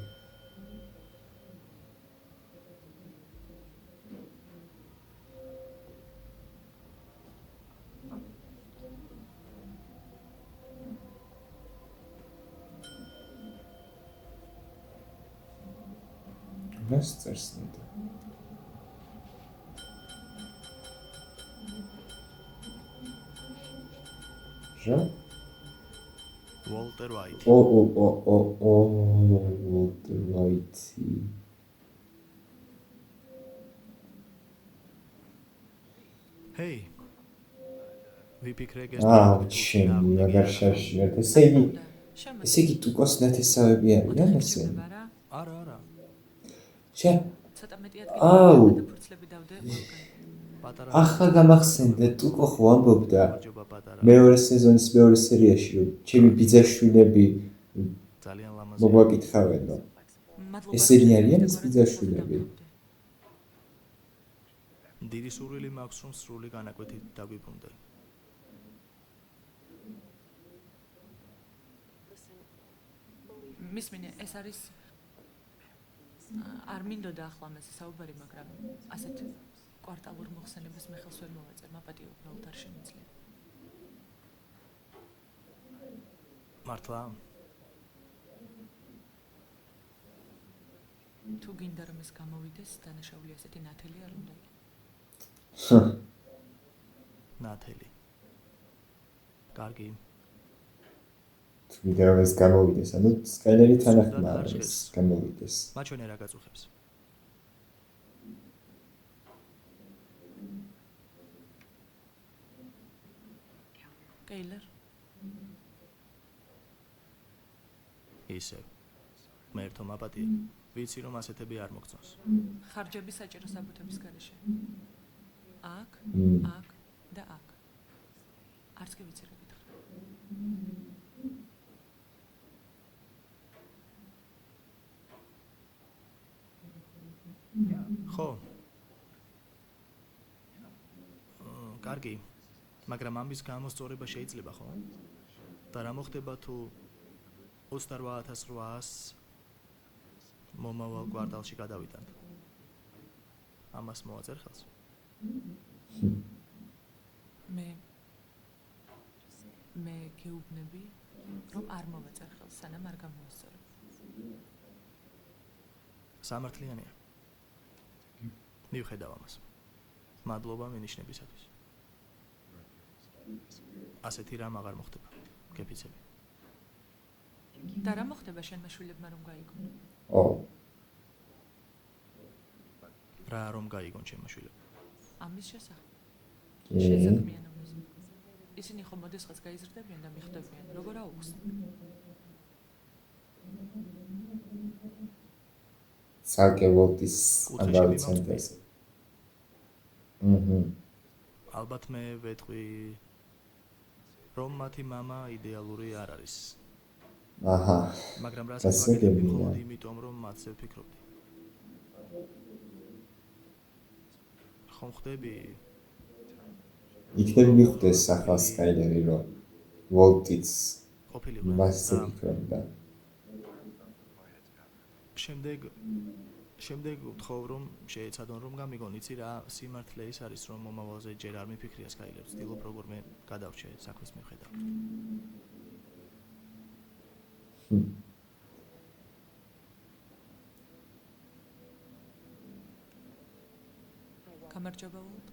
Speaker 1: რას წერს ნედა? რა?
Speaker 2: Walter White.
Speaker 1: Walter White.
Speaker 2: Hey. ვიფიქრე
Speaker 1: ჩემი მაგარ შარში ვარ. ესე იგი ტუკოს ნათესავები არიან ესე?
Speaker 2: არა.
Speaker 3: ცოტა მეტი ადგილი და ფურცლები დავდე ყველგან.
Speaker 1: ახლა გამახსენდა ტუკო ხო ამბობდა მეორე სეზონის მეორე სერიაში რომ ჩემი ბიძაშვილები
Speaker 2: ძალიან ლამაზია.
Speaker 1: მოგვაკითხავენო. ესენი არიან ეს ბიძაშვილები?
Speaker 2: დიდი სურვილი მაქვს რომ სრული განაკვეთით დაგვიბრუნდე.
Speaker 3: მისმინე ეს არის არ მინდოდა ახლა ამაზე საუბარი, მაგრამ ასეთ კვარტალურ მოხსენებას მე ხელს ვერ მოვაწერ, მაპატიო უბრალოდ არ შემიძლია.
Speaker 2: მართლა?
Speaker 3: თუ გინდა რომ ეს გამოვიდეს, დანაშაული ასეთი ნათელი არ უნდა იყოს.
Speaker 2: ნათელი. კარგი.
Speaker 1: თუ გინდა რომ ეს გამოვიდეს, ანუ სკაილერი თანახმა არის გამოვიდეს.
Speaker 2: მაჩვენე რა გაწუხებს.
Speaker 3: კეილერ.
Speaker 2: ისე. მე ერთო მაპატია. ვიცი რომ ასეთები არ მოგწონს.
Speaker 3: ხარჯები საჭირო საბუთების გარეშე. აქ და აქ. არც კი ვიცი რა გითხრა.
Speaker 2: ხო. კარგი. მაგრამ ამის გამოსწორება შეიძლება ხო? და რა მოხდება თუ 28800 მომავალ კვარტალში გადავიტანთ? ამას მოაწერს ხელს?
Speaker 3: მე გეუბნები რომ არ მოვაწერ ხელს, სანამ არ გამოასწორებ.
Speaker 2: სამართლიანია. მივხედავ ამას. მადლობა მინიშნებისათვის. ასეთი რამ აღარ მოხდება. გეფიცები.
Speaker 3: და რა მოხდება შენმა შვილებმა რომ გაიგონ?
Speaker 2: რა რომ გაიგონ ჩემმა შვილებმა?
Speaker 3: ამის შესახებ. შეზექმიანებას. ისინი ხომ მოდესღაც გაიზრდებიან და მიხვდებიან, როგორ აუხსნებ.
Speaker 1: ცალკე ვოლტის ამბავი ცენტრზე.
Speaker 2: ალბათ მე ვეთყვი რომ მათი მამა იდეალური არ არის.
Speaker 1: აჰა.
Speaker 2: მაგრამ რასაც ვაკეთებ მხოლოდ იმიტომ რომ მათზე ვფიქრობდი. ხომ ხდები?
Speaker 1: იქნებ მიხვდეს ახლა სკაილერი რომ ვოლტიც
Speaker 2: ყოფილიყო
Speaker 1: მასზე ფიქრობდა.
Speaker 2: შემდეგ ვთხოვ რომ შეეცადონ რომ გამიგონ იცი რა სიმართლე ის არის რომ მომავალზე ჯერ არ მიფიქრია სკაილებს ვცდილობ როგორმე გადავრჩე საქმის მიხედავთ
Speaker 3: გამარჯობა ულტ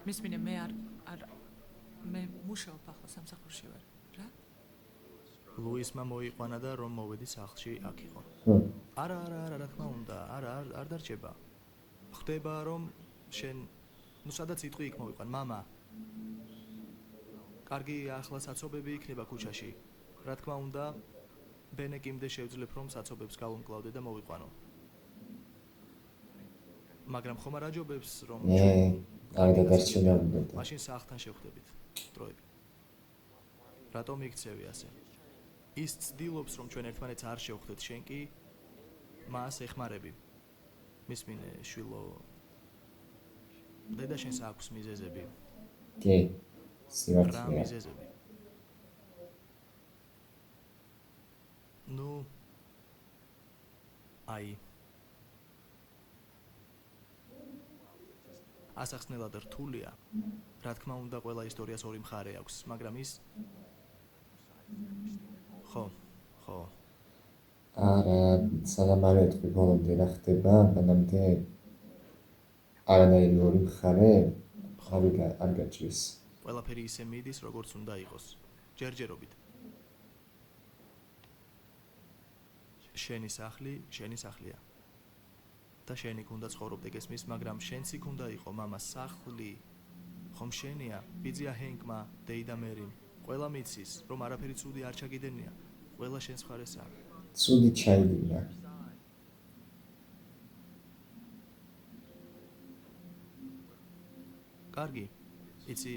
Speaker 3: მისმინე მე მუშაობ ახლა სამსახურში ვარ რა
Speaker 2: ლუისმა მოიყვანა და რომ მოვედი სახლში აქ იყო არა რა თქმა უნდა არ დარჩება ხდება რომ შენ ნუ სადაც იტყვი იქ მოვიყვან მამა კარგი ახლა საცობები იქნება ქუჩაში რა თქმა უნდა ბენეკიმდე შევძლებ რომ საცობებს გავუმკლავდე და მოვიყვანო მაგრამ ხომ არ აჯობებს რომ
Speaker 1: არ დადარჩენამდე
Speaker 2: მაშინ სახლთან შევხვდებით დროებით რატომ იქცევი ასე ის ცდილობს რომ ჩვენ ერთმანეთს არ შევხვდეთ შენ კი მას ეხმარები მისმინე შვილო დედა შენს აქვს მიზეზები
Speaker 1: კი სიმართლეა
Speaker 2: მიზეზები ნუ აი ასახსნელად რთულია რა თქმა უნდა ყველა ისტორიას ორი მხარე აქვს მაგრამ ის ხო
Speaker 1: არა სანამ არ ეტყვი ბოლომდე რა ხდება მანამდე არანაირი ორი მხარე არ გაჭრის
Speaker 2: ყველაფერი ისე მიდის როგორც უნდა იყოს ჯერჯერობით შენი სახლია და შენი გუნდა ცხოვრობდე გესმის მაგრამ შენც იქ უნდა იყო მამა სახლი ხომ შენია ბიძია ჰენკმა დეიდა მერიმ ყველა მიცის რომ არაფერი ცუდი არ ჩაგიდენია ყველა შენს მხარესაა
Speaker 1: ცუდი ჩაიდინა
Speaker 2: კარგი იცი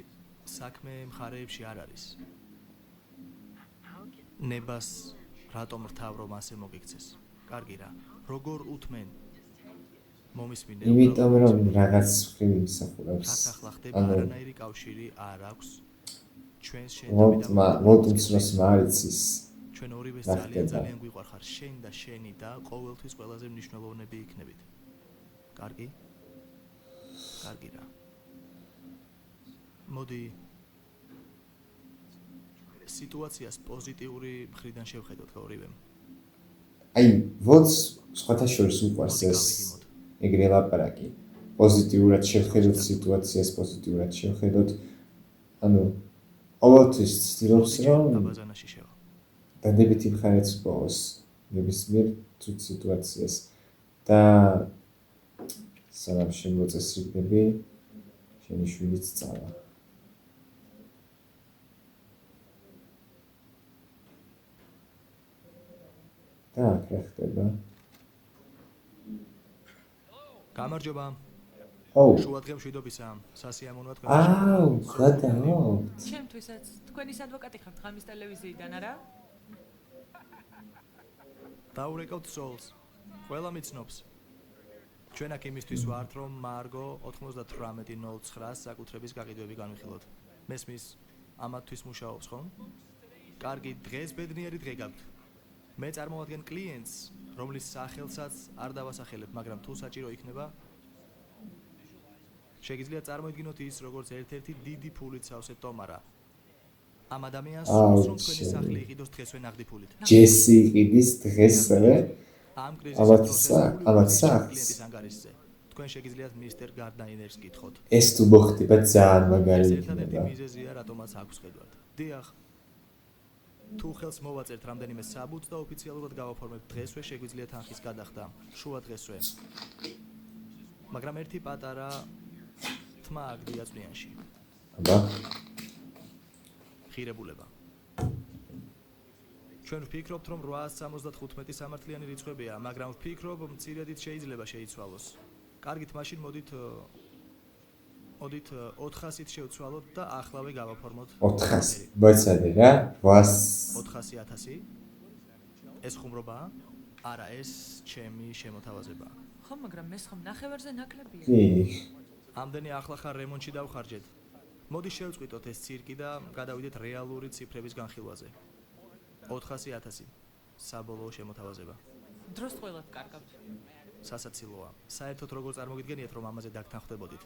Speaker 2: საქმე მხარეებში არ არის ნებას რატომ რთავ რომ ასე მოგიქცეს კარგი რა როგორ უთმენ მომისმინე
Speaker 1: იმიტომ რომ რაღაც ხრივი მსახურობს
Speaker 2: ახლა ხდება არანაირი კავშირი არ აქვს ჩვენს
Speaker 1: ვოტმს მარიცის
Speaker 2: ჩვენ ორივე ძალიან გვიყვარხარ შენ და შენი და ყოველთვის ყველაზე მნიშვნელოვნები იქნებით კარგი რა მოდი სიტუაციას პოზიტიური მხრიდან შევხედოთ ორივემ
Speaker 1: აი ვოტს სხვათა შორის უყვარს ეს ეგრე ლაპარაკი პოზიტიურად შევხედოთ სიტუაციას პოზიტიურად შევხედოთ ანუ ყოველთვის ცდილობს რომ
Speaker 2: დაბაზანაში შევა
Speaker 1: დადებითი მხარეც პოვოს ნებისმიერ ცუდ სიტუაციას და სანამ შემოწესრიგდები შენი შვილიც წავა და აქ რა ხდება
Speaker 2: გამარჯობა შუადღე მშვიდობისა სასიამოვნოა თქვენ
Speaker 1: გადავთ
Speaker 3: ჩემთვისაც თქვენის ადვოკატი ხართ ღამის ტელევიზიიდან არა
Speaker 2: დაურეკავთ სოლს ყველა მიცნობს ჩვენ აქ იმისთვის ვართ რომ მარგო 9809 საკუთრების გაყიდვები განვიხილოთ მესმის ამათთვის მუშაობს ხომ კარგი დღეს ბედნიერი დღე გაქვთ მე წარმოვადგენ კლიენტს რომლის სახელსაც არ დავასახელებ მაგრამ თუ საჭირო იქნება შეგიძლიათ წარმოიდგინოთ ის როგორც ერთ-ერთი დიდი ფულით სავსე ტომარა ამ ადამიანს სურს რომ თქვენი სახლი იყიდოს დღესვე ნაღდი ფულით
Speaker 1: ჯესი იყიდის დღესვე
Speaker 2: ამ კრიზისის კლიენტის ანგარიშზე თქვენ შეგიძლიათ მისტერ გარდნაინერს გითხოთ
Speaker 1: ეს თუ მოხდება ძალიან მაგარი
Speaker 2: ერთადერთი მიზეზია რატომაც აქვს ხედავთ დიახ თუ ხელს მოვაწერთ რამდენიმე საბუთს და ოფიციალურად გავაფორმებთ დღესვე შეგვიძლია თანხის გადახდა შუა დღესვე მაგრამ ერთი პატარა თმა აგდია წვიანში
Speaker 1: აბა
Speaker 2: ხირებულება ჩვენ ვფიქრობთ რომ 875 სამართლიანი რიცხვებია მაგრამ ვფიქრობ მცირედით შეიძლება შეიცვალოს კარგით მაშინ მოდით 400-ით შევცვალოთ და ახლავე გავაფორმოთ
Speaker 1: 400 მოიცადე რა
Speaker 2: 400,000 ეს ხუმრობაა არა ეს ჩემი შემოთავაზებაა
Speaker 3: ხო მაგრამ ეს ხომ ნახევარზე ნაკლებია
Speaker 1: კი
Speaker 2: ამდენი ახლა ხარ რემონტში დავხარჯეთ მოდი შევწყვიტოთ ეს ცირკი და გადავიდეთ რეალური ციფრების განხილვაზე 400,000 საბოლოო შემოთავაზება
Speaker 3: დროს ყველად კარგავთ.
Speaker 2: სასაცილოა. საერთოდ როგორ წარმოგიდგენიათ, რომ ამაზე დაგთანხმდებოდით?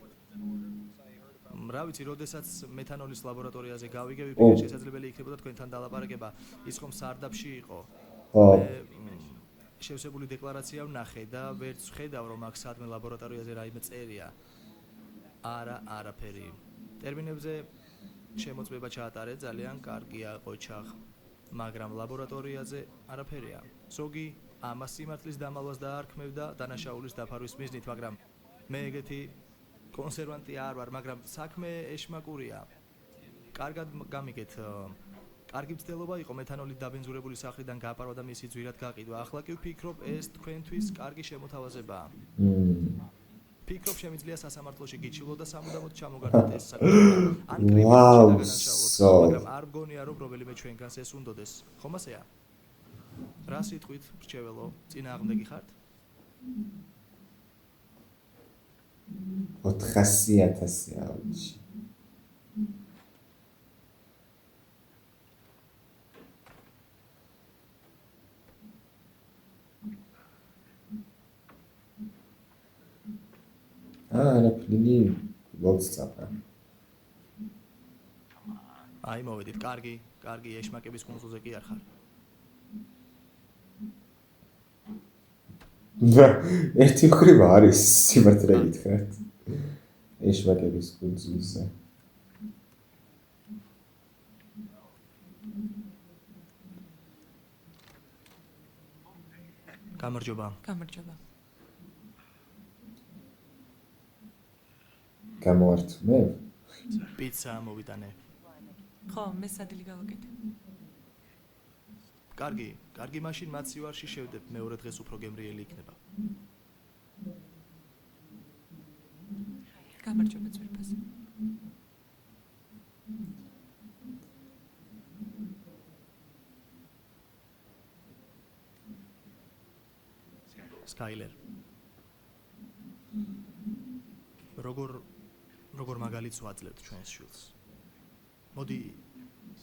Speaker 2: რა ვიცი, როდესაც მეთანოლის ლაბორატორიაზე გავიგები, პირდაპირ შესაძლებელი იქნებოდა თქვენთან დალაპარაკება, ის ხომ სარდაფში იყო. შევსებული დეკლარაცია ვნახე და ვერც ვხედავ, რომ აქ სადმე ლაბორატორიაზე რაიმე წერია. არაფერი. ტერმინებზე შემოწმება ჩაატარე, ძალიან კარგია, ყოჩაღ. მაგრამ ლაბორატორიაზე არაფერია. ზოგი ამას სიმართლის დამალვას დაარქმევდა დანაშაულის დაფარვის მიზნით, მაგრამ მე ეგეთი კონსერვანტი არ ვარ, მაგრამ საქმე ეშმაკურია. კარგად გამიგეთ. კარგი მცდელობა იყო მეთანოლით დაბენზურებული სახლიდან გაპარვა და მისი ძვირად გაყიდვა. ახლა კი ვფიქრობ, ეს თქვენთვის კარგი შემოთავაზებაა. ფიქრობ, შემიძლია სასამართლოში გიჩილო და სამუდამოდ ჩამოგარდეთ ეს საკითხი. ან კრიმინალში დაგანაშაულოთ, მაგრამ არ მგონია, რომ რომელიმე ჩვენგანს ეს უნდოდეს. ხომ ასეა? რა სიტყვით, მრჩეველო, წინააღმდეგი ხართ?
Speaker 1: 400,000 აუჩი. არაფერი ლოცწაფა.
Speaker 2: აი მოვედით, კარგი, ეშმაკების კუნძულზე კი არ ხარ.
Speaker 1: ერთი მხრივ არის სიმართლე გითხრათ. ეშმაკების კუნძულზე.
Speaker 2: გამარჯობა.
Speaker 1: გამოვართმევ?
Speaker 2: პიცა მოვიტანე.
Speaker 3: ხო, მე სადილი გავაკეთე.
Speaker 2: კარგი, მაშინ მათ სივარში შევდებ, მეორე დღეს უფრო გემრიელი იქნება.
Speaker 3: გამარჯობა ძვირფასი.
Speaker 2: სკაილერ. როგორ მაგალითს ვაძლევთ ჩვენს შვილს? მოდი,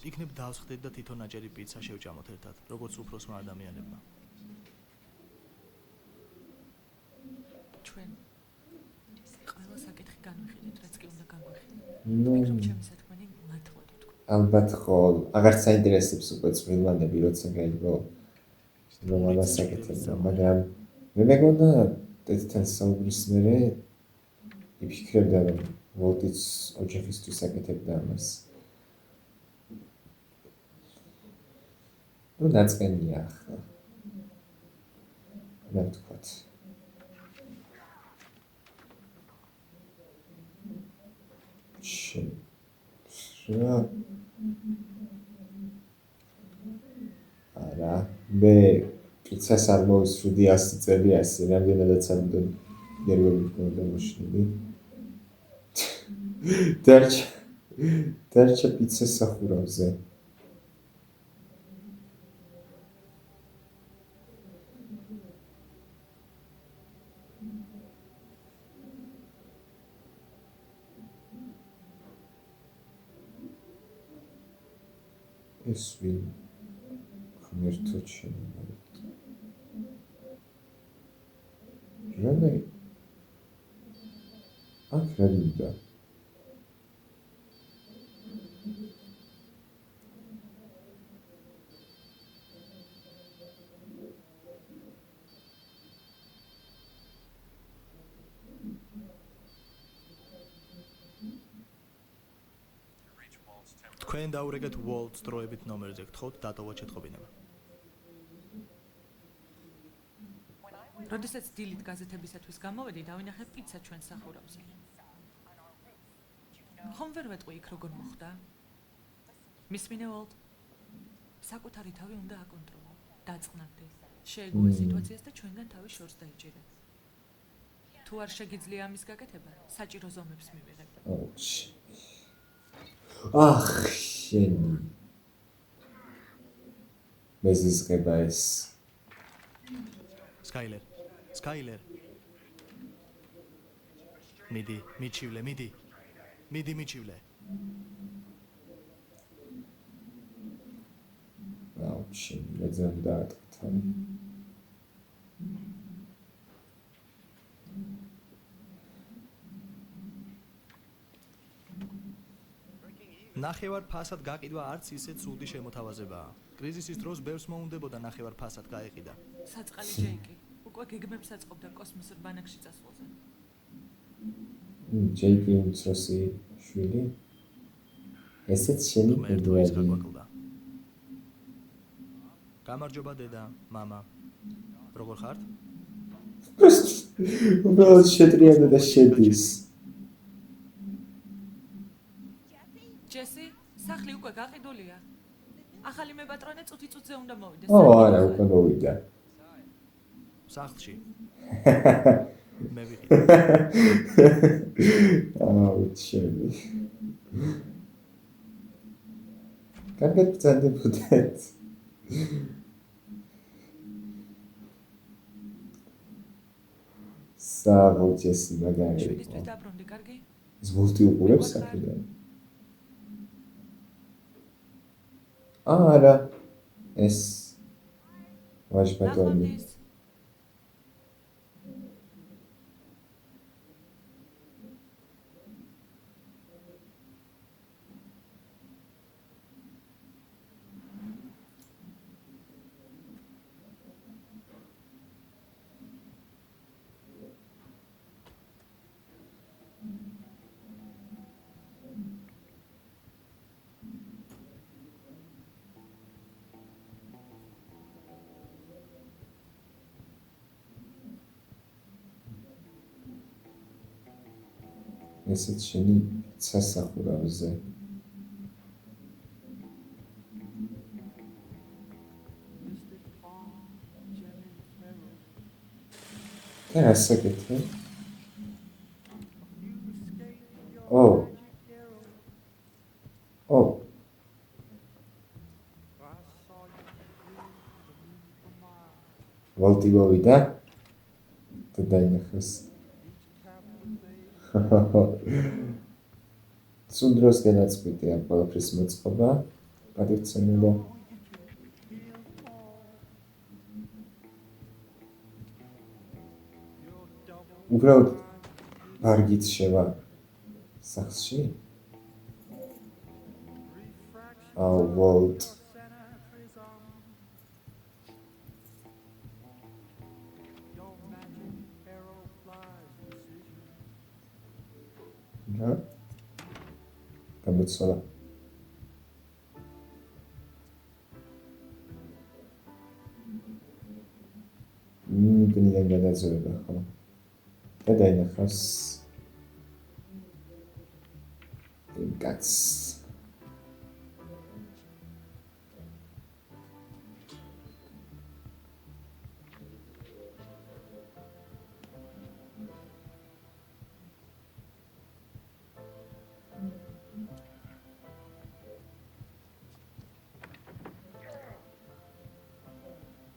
Speaker 2: იქნებ დავსხდეთ და თვითონ ნაჭერი პიცა შევჭამოთ ერთად, როგორც უფროსმა ადამიანებმა.
Speaker 3: ჩვენ ყველა საკითხი განვიხილეთ, რაც კი უნდა განვიხილოთ.
Speaker 1: ნუ,
Speaker 3: ვფიქრობ, ჩემი საქმენი მართლა თქვა.
Speaker 1: ალბათ ხო, აღარ საინტერესებს უკვე წვრილმანები, როცა გაიგო რომ ამას აკეთებდა, მაგრამ მე მეგონა დედთან საუბრის მერე იფიქრებდა, რომ ვოლტიც ოჯახისთვის აკეთებდა ამას. ნუ ნაწყენია ახლა. რა ვთქვათ? არა, მე პიცას არ მოვისვიდი 100 წელი ასე, რამდენადაც არ უნდა ნერვები მქონდა მოშლილი. დარჩა პიცას სახურავზე. ეს ვინ ღმერთო ჩემო. რამე აქ რა მინდა?
Speaker 2: თქვენ დაურეგეთ Walt დროებით ნომერზე, გთხოვთ დატოვოთ შეტყობინება.
Speaker 3: როდესაც დილით გაზეთებისათვის გამოვედი, დავინახე პიცა ჩვენ სახურავზე. ხომ ვერ ვეტყვი იქ როგორ მოხდა? მისმინე Walt, საკუთარი თავი უნდა აკონტროლო, დაწყნარდე, შეეგუე სიტუაციას და ჩვენგან თავის შორს დაიჭირე. თუ არ შეგიძლია ამის გაკეთება, საჭირო ზომებს მივიღებ.
Speaker 1: ახ, შენი. მეზიზღება ეს.
Speaker 2: სკაილერ. მიდი, მიჩივლე.
Speaker 1: აუ, შენი, რა ძამ დაატყთა.
Speaker 2: ნახევარ ფასად გაყიდვა არც ისე ცუდი შემოთავაზებაა. კრიზისის დროს ბევრს მოუნდებოდა ნახევარ ფასად გაეყიდა.
Speaker 3: საწყალი ჯეიკი უკვე გეგმებს აწყობდა კოსმოსურ ბანაკში წასვლაზე.
Speaker 1: ჯეიკი უმცროსი შვილი? ესეც შენი
Speaker 2: გვაკლდა. გამარჯობა დედა, მამა. როგორ ხართ?
Speaker 1: უბრალოდ შეტრიალდა და შედის.
Speaker 3: ჯესი, სახლი უკვე გაყიდულია. ახალი მეპატრონე წუთი-წუთზე უნდა მოვიდეს.
Speaker 1: არა, უკვე მოვიდა.
Speaker 2: სახლში. მე ვიყიდე.
Speaker 1: ჩემი. კარგად ბრძანდებოდეთ. საღო ჯესი მაგარი.
Speaker 3: შვილისთვის დაბრუნდი, კარგი?
Speaker 1: ზვოლტი უყურებს საქმიდან. არა. ეს ვაჟბატონი. ესეც შენი სასახურავზე. და ასაკეთე? ვოლტი მოვიდა და დაინახეს. სულ დროს განაწყვიტე ამ ყველაფრის მოწყობა, პატივცემულო. უბრალოდ ვარგიც შევა სახლში? ვოლტ. გამოცვალა. გნიდან გადაძვება, ხო? და დაინახავს კაც.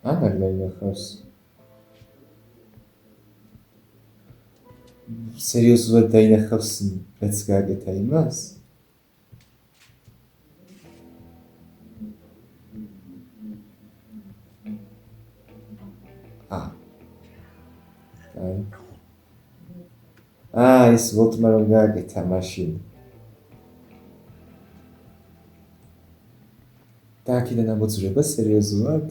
Speaker 1: აღარ დაინახავს. სერიოზულად დაინახავს, რაც გააკეთა იმას? ეს ვოლტმა რომ გააკეთა მაშინ. და აქედან ამოძვრება სერიოზულად?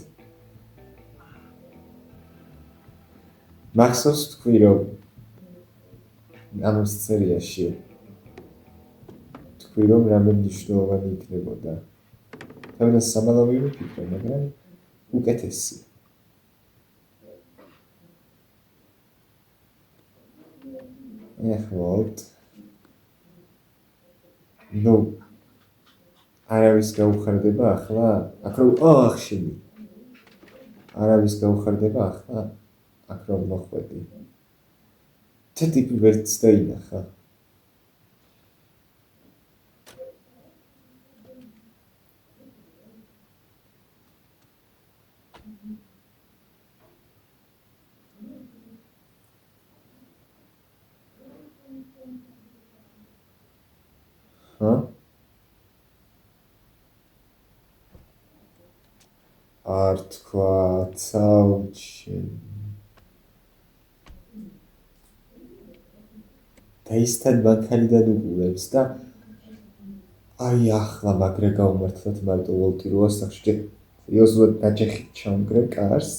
Speaker 1: მახსოვს თქვი რომ ამ სერიაში თქვი რომ რამე მნიშვნელოვანი იქნებოდა. თავიდან სამალავი ვიფიქრე, მაგრამ უკეთესი. ვოლტ. არავის გაუხარდება ახლა? აქ რომ ახშენი. არავის გაუხარდება ახლა? აქ რომ მოხვედი. Ce tip vert დაინახა? არ თქვა ცაუჩი. და ისთან მანქანიდან უყურებს და აი ახლა მაგრა გავმართლეთ მარტო ვოლტი როა სახში სერიოზულად დაჭეხით ჩამგრე კარს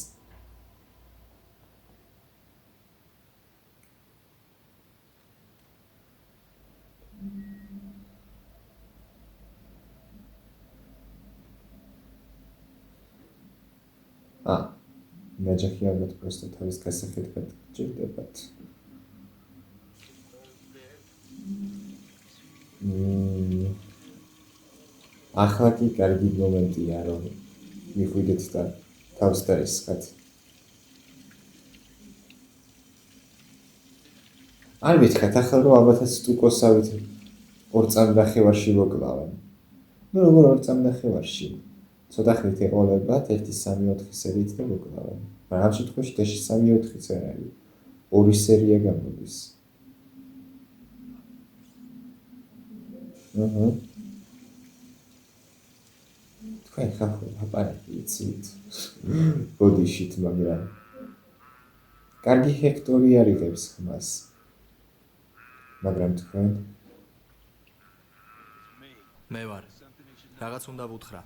Speaker 1: ნაჯახი ალბათ პროსტა თავის გასახეთქად გჭირდებათ ახლა კი კარგი მომენტია რომ მიხვიდეთ და თავს დაესხათ არ მითხრათ ახლა რომ ალბათაც სტუკოსავით 2 წამნახევარში მოკლავენ ну როგორ 2 წამნახევარში ცოტა ხნით ეყოლებათ 1-3-4 სერიით და მოკლავენ მაგრამ ამ შემთხვევაში დაში 3-4-იც არ არის 2 სერია გამოდის თქვენ ხალხო აპარატი იცით ბოდიშით მაგრამ კარგი ჰექტორი არ იღებს ხმას მაგრამ თქვენ
Speaker 2: მე ვარ რაღაც უნდა ვუთხრა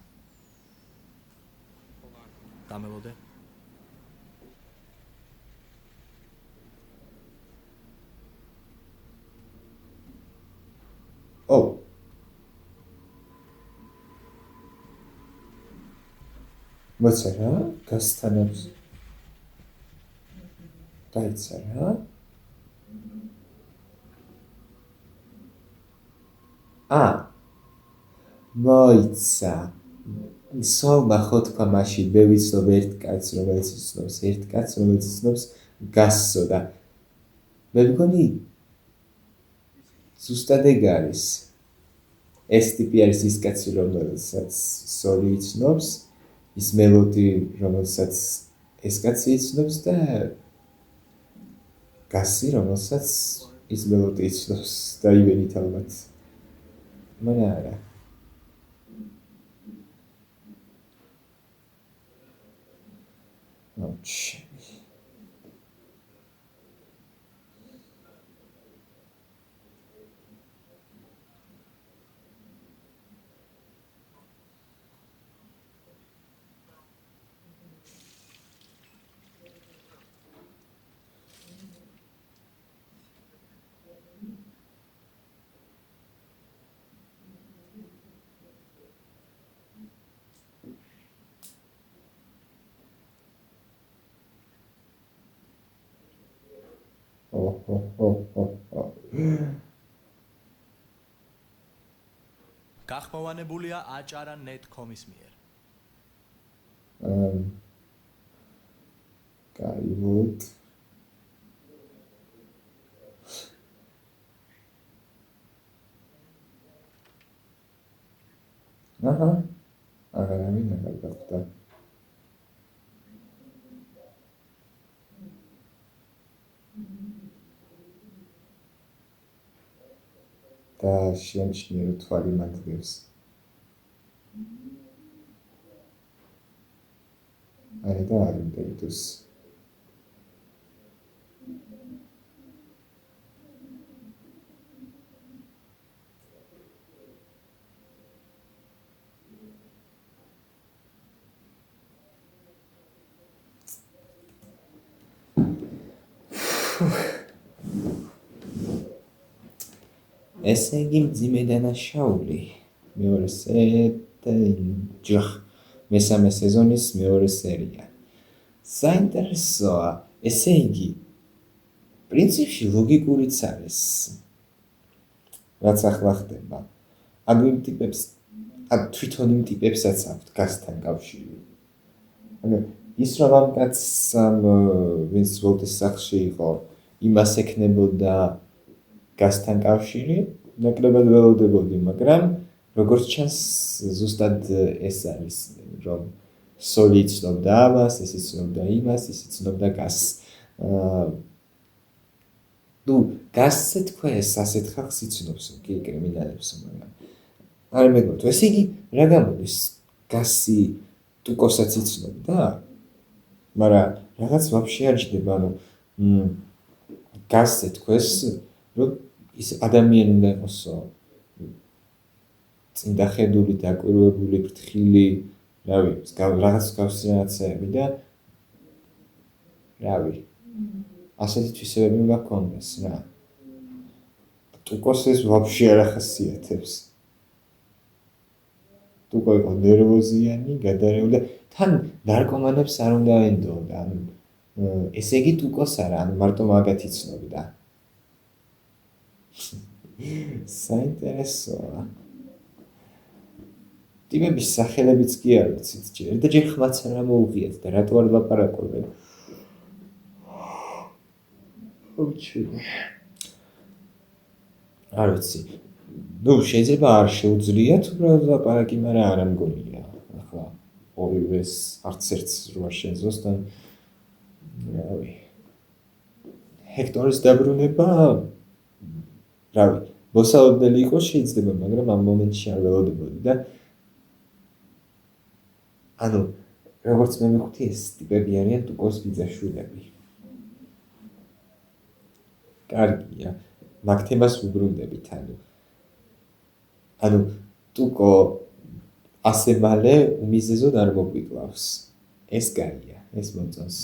Speaker 2: დამელოდე
Speaker 1: მოცა რა გასთანებს დაიცა რა მოიცა სოლმა ხო თქვა მაშინ მე ვიცნობ ერთ კაცს რომელიც იცნობს ერთ კაცს რომელიც იცნობს გასსო და მე მგონი ზუსტად ეგ არის ეს ტიპი არის ის კაცი რომელსაც სოლი იცნობს ის მელოდი რომელსაც ეს კაცი იცნობს და გასი რომელსაც ის მელოდი იცნობს და ივენით ალბათ მაგრამ არა
Speaker 2: გახმოვანებულია acara.net.com-ის მიერ.
Speaker 1: გაიგოთ. აღარავინ აღარ გახვდა. და შეამჩნია რომ თვალი მანდებს. არა და არ უნდა იტოს. ესე იგი მძიმე დანაშაული მეორე მესამე სეზონის მეორე სერია. საინტერესოა, ესე იგი პრინციპში ლოგიკურიც არის. რაც ახლა ხდება. ამ ტიპებს, თვითონ იმ ტიპებსაც აქვთ გასთან კავშირი. ის რომ ამ კაცს ვინც ვოლტის სახლში იყო, იმას ექნებოდა გასთან კავშირი, ნაკლებად ველოდებოდი, მაგრამ როგორც ჩანს, ზუსტად ეს არის, რომ სოლი იცნობდა ამას, ეს იცნობდა იმას, ის იცნობდა გასს. ნუ გასზე თქვენს ასეთ ხალხს იცნობს, კი, კრიმინალებს, მაგრამ არ მეგობრებო, ესე იგი რა გამოდის? გასი ტუკოსაც იცნობდა? მაგრამ რაღაც ვაფშე არ ჯდება, რომ გასზე თქვენს, რომ ის ადამიანი უნდა იყოსო წინდახედული, დაკვირვებული, ფრთხილი, რავი, რაღაც გავსრანაცები და რავი. ასეთი თვისებები უნდა გქონდეს რა. ტუკოს ეს ვაფშე არ ახასიათებს. ტუკო იყო ნერვოზიანი, გადარეული და თან ნარკომანებს არ უნდა ენდოდა. ანუ ესე იგი ტუკოს არა, ანუ მარტო მაგათი ცნობდა. საინტერესოა. ტიპების სახელებიც კი არ ვიცით ჯერ და ჯერ ხმაც არ მოუღიათ და რატო არ ლაპარაკობენ. არ ვიცი. ნუ შეიძლება არ შეუძლიათ უბრალოდ ლაპარაკი, მაგრამ არ ამგონია. ახლა ორივეს არც ერთს რო არ შეძლოს და რავი. ჰექტორის დაბრუნება რავი, მოსალოდნელი იყოს შეიძლება, მაგრამ ამ მომენტში არ ველოდებოდი და ანუ როგორც მე მივხვდი ეს ტიპები არიან ტუკოს ბიძაშვილები. კარგია, მაგ თემას ვუბრუნდებით, ანუ ტუკო ასე მალე უმიზეზოდ არ მოგვიკლავს. ეს კარგია, ეს მოწონს.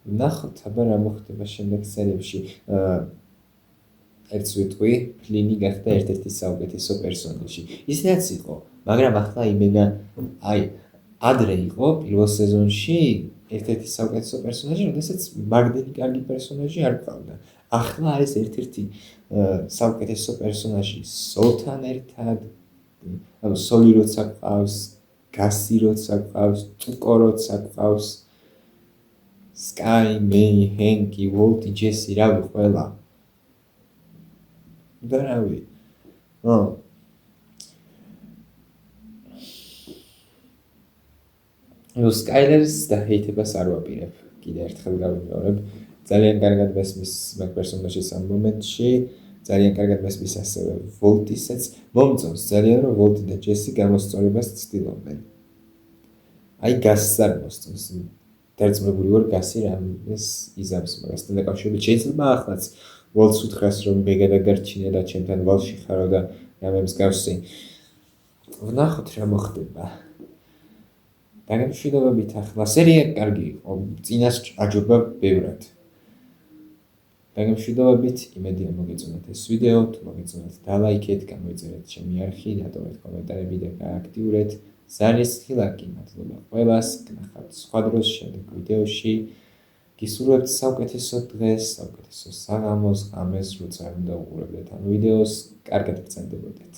Speaker 1: ნახოთ, აბა რა მოხდება შემდეგ სერიებში. ერთს ვიტყვი, ფლინი გახდა ერთ-ერთი საუკეთესო პერსონაჟი. ისედაც იყო, მაგრამ ახლა იმენა, ადრე იყო პირველ სეზონში ერთ-ერთი საუკეთესო პერსონაჟი, როდესაც მაგდენი კარგი პერსონაჟი არ ყავდა. ახლა არის ერთ-ერთი საუკეთესო პერსონაჟი სოლთან ერთად, ანუ სოლი როცა ყავს, გასი როცა ყავს, ტუკო როცა ყავს, სკაი, მეი, ჰენკი, ვოლტი, ჯესი, რავი, ყველა. და რავი. ნუ სკაილერს და ჰეითებას არ ვაპირებ. კიდე ერთხელ გავიმეორებ. ძალიან კარგად მესმის მაგ პერსონაჟის ამ მომენტში, ძალიან კარგად მესმის ასევე ვოლტისაც. მომწონს ძალიან რომ ვოლტი და ჯესი გამოსწორებას ცდილობენ. გასს არ მოსწონს. დარწმუნებული ვარ გასი რამეს იზამს მაგასთან დაკავშირებით. შეიძლება ახლაც ვოლტს უთხრას რომ მე გადაგარჩინე და ჩემთან ვალში ხარო და რამე მსგავსი. ვნახოთ რა მოხდება. დაგემშვიდობებით ახლა სერია კარგი იყო, წინას აჯობა ბევრად. დაგემშვიდობებით, იმედია მოგეწონათ ეს ვიდეო, თუ მოგეწონათ დალაიქეთ, გამოიწერეთ ჩემი არხი, დატოვეთ კომენტარები და გააქტიურეთ. ზარისხი ლайკი, მადლობა ყველას, გნახავთ სხვა დროს შემდეგ ვიდეოში. გისურვებთ საუკეთესო დღეს, საუკეთესო საღამოს, ღამეს, როცა უნდა უყურებდეთ ამ ვიდეოს, კარგად გრძელდებოდეთ.